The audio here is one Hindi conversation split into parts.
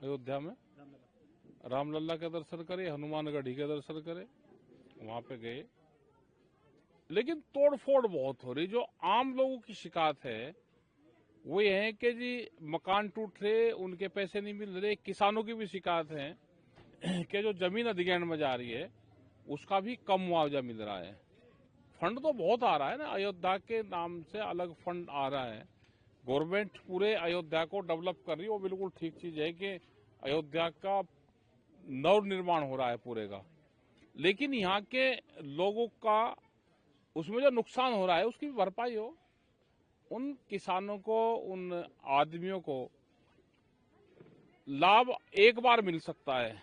अयोध्या में रामलला के दर्शन करे, हनुमानगढ़ी के दर्शन करे, वहां पे गए। लेकिन तोड़फोड़ बहुत हो रही। जो आम लोगों की शिकायत है वो ये है कि जी मकान टूट रहे, उनके पैसे नहीं मिल रहे। किसानों की भी शिकायत है कि जो जमीन अधिग्रहण में जा रही है उसका भी कम मुआवजा मिल रहा है। फंड तो बहुत आ रहा है ना, अयोध्या के नाम से अलग फंड आ रहा है। गवर्नमेंट पूरे अयोध्या को डेवलप कर रही है, वो बिल्कुल ठीक चीज है कि अयोध्या का नव निर्माण हो रहा है पूरे का। लेकिन यहाँ के लोगों का उसमें जो नुकसान हो रहा है उसकी भी भरपाई हो। उन किसानों को, उन आदमियों को लाभ एक बार मिल सकता है।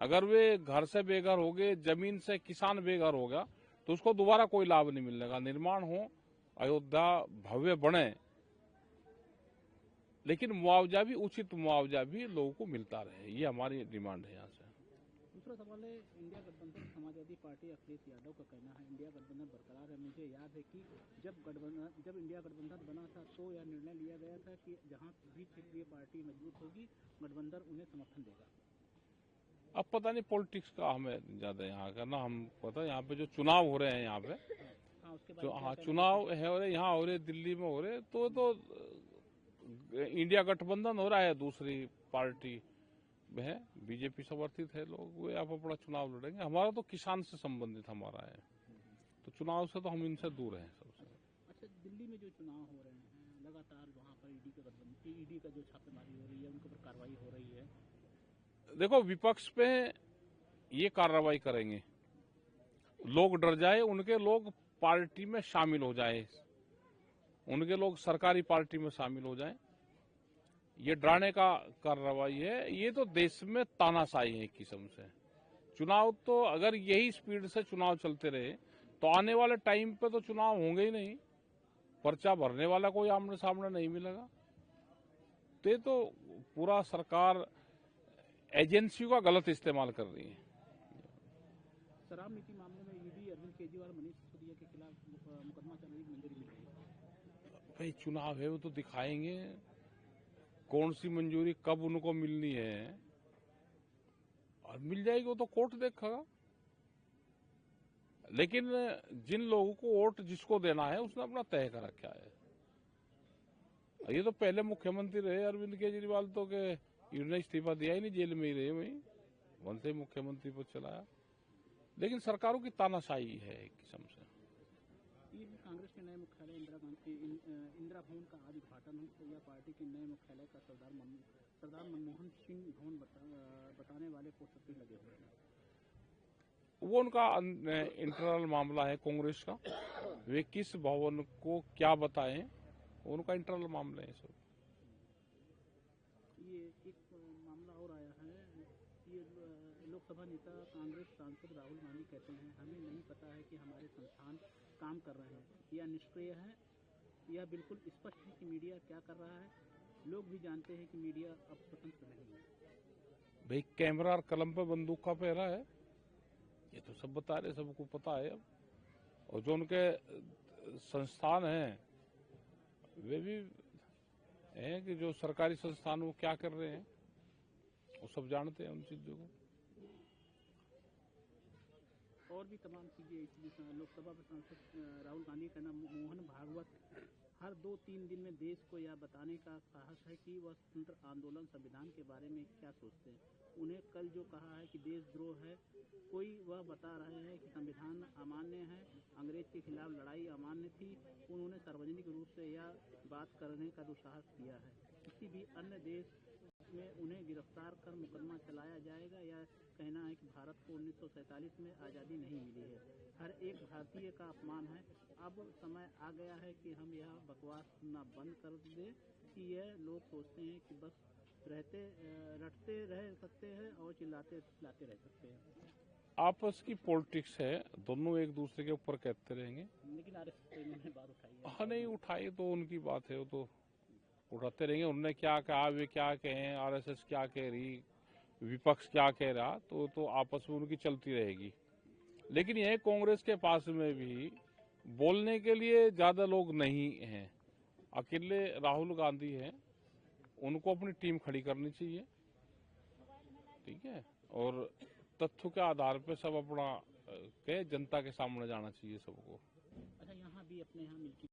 अगर वे घर से बेघर हो गए, जमीन से किसान बेघर हो गया, तो उसको दोबारा कोई लाभ नहीं मिलेगा। निर्माण हो, अयोध्या भव्य बने, लेकिन मुआवजा भी, उचित मुआवजा भी लोगों को मिलता रहे। ये हमारी डिमांड है यहाँ से। दूसरा सवाल है इंडिया गठबंधन समाजवादी पार्टी अखिलेश यादव का कहना है इंडिया गठबंधन बरकरार है। मुझे याद है कि जब इंडिया गठबंधन बना था तो यह निर्णय लिया गया था कि जहां भी क्षेत्रीय पार्टी मजबूत होगी गठबंधन उन्हें समर्थन देगा। अब पता नहीं पॉलिटिक्स का हमें ज्यादा यहाँ का ना, हम पता यहाँ पे जो चुनाव हो रहे हैं यहाँ पे, चुनाव है हो रहे, यहाँ हो रहे, दिल्ली में हो रहे, तो इंडिया गठबंधन हो रहा है, दूसरी पार्टी है, बीजेपी समर्थित है लोग, वे आप अपना चुनाव लड़ेंगे। हमारा तो किसान से संबंधित हमारा है, तो चुनाव से तो हम इनसे दूर हैं सबसे। अच्छा, दिल्ली में जो चुनाव हो रहे हैं लगातार वहाँ पर ईडी का जो छापेमारी हो रही है, उनके ऊपर कार्रवाई हो रही है। देखो, विपक्ष पे ये कार्रवाई करेंगे, लोग डर जाए, उनके लोग पार्टी में शामिल हो जाए, उनके लोग सरकारी पार्टी में शामिल हो जाए, ये डराने का कार्रवाई है। ये तो देश में तानाशाही है एक किस्म से। चुनाव तो अगर यही स्पीड से चुनाव चलते रहे तो आने वाले टाइम पे तो चुनाव होंगे ही नहीं, पर्चा भरने वाला कोई आमने सामने नहीं मिलेगा। तो पूरा सरकार एजेंसियों का गलत इस्तेमाल कर रही है। शराब नीति मामले में ईडी अरविंद केजरीवाल मनीष सिसोदिया के खिलाफ मुकदमा चलाने की मंजूरी मिल गई है। भाई चुनाव है, वो तो दिखाएंगे कौन सी मंजूरी कब उनको मिलनी है, और मिल जाएगी वो तो कोर्ट देखेगा। लेकिन जिन लोगों को वोट जिसको देना है उसने अपना तय कर रखा है। ये तो पहले मुख्यमंत्री रहे अरविंद केजरीवाल, तो के इन्होंने इस्तीफा दिया ही नहीं, जेल में ही रहे, वहीं वहां से मुख्यमंत्री पद चलाया। लेकिन सरकारों की तानाशाही है एक किस्म से। ये कांग्रेस के नए मुख्यालय इंदिरा भवन का आज उद्घाटन हुआ। पार्टी के नए मुख्यालय का सरदार मनमोहन सिंह भवन बताने वाले पोस्टर भी लगे हुए हैं। वो उनका इंटरनल मामला है कांग्रेस का, वे किस भवन को क्या बताएं, उनका इंटरनल मामला है सब। ये एक मामला और आया है, ये लोकसभा नेता कांग्रेस सांसद राहुल गांधी कहते हैं हमें नहीं पता है कि हमारे संस्थान काम कर रहे हैं या निष्क्रिय है। यह बिल्कुल स्पष्ट है कि मीडिया क्या कर रहा है। लोग भी जानते हैं कि मीडिया अब स्वतंत्र नहीं है। भाई कैमरा और कलम पे बंदूक का पहरा है, ये तो सब बता रहे, सबको पता है अब। और जो उनके संस्थान हैं वे भी हैं कि जो सरकारी संस्थान वो क्या कर रहे हैं वो सब जानते हैं उन चीजों को। और भी तमाम चीजें। लोकसभा में सांसद राहुल गांधी का नाम मोहन भागवत हर 2-3 दिन में देश को यह बताने का साहस है कि वह स्वतंत्र आंदोलन संविधान के बारे में क्या सोचते हैं। उन्हें कल जो कहा है कि देशद्रोह है कोई, वह बता रहे हैं कि संविधान अमान्य है, अंग्रेज के खिलाफ लड़ाई अमान्य थी। उन्होंने सार्वजनिक रूप से यह बात करने का दुस्साहस किया है। किसी भी अन्य देश में उन्हें गिरफ्तार कर मुकदमा चलाया जाएगा। यह कहना है कि भारत को 1947 में आज़ादी नहीं मिली है, हर एक भारतीय का अपमान है। अब समय आ गया है कि हम यह बकवास सुनना बंद कर दें कि यह लोग सोचते हैं कि बस रटते रह सकते हैं और चिल्लाते रह सकते हैं। आपस की पॉलिटिक्स है, दोनों एक दूसरे के ऊपर कहते रहेंगे। लेकिन आरएसएस ने बात उठाई है। हाँ, नहीं उठाई तो उनकी बात है, वो तो उठाते रहेंगे। उन्होंने क्या कहा, वे क्या कहें, आरएसएस क्या कह रही, विपक्ष क्या कह रहा, तो आपस में उनकी चलती रहेगी। लेकिन यह कांग्रेस के पास में भी बोलने के लिए ज्यादा लोग नहीं हैं, अकेले राहुल गांधी हैं। उनको अपनी टीम खड़ी करनी चाहिए ठीक है, और तथ्यों के आधार पे सब अपना कहे जनता के सामने जाना चाहिए सबको। अच्छा, यहाँ भी अपने यहाँ मिल्की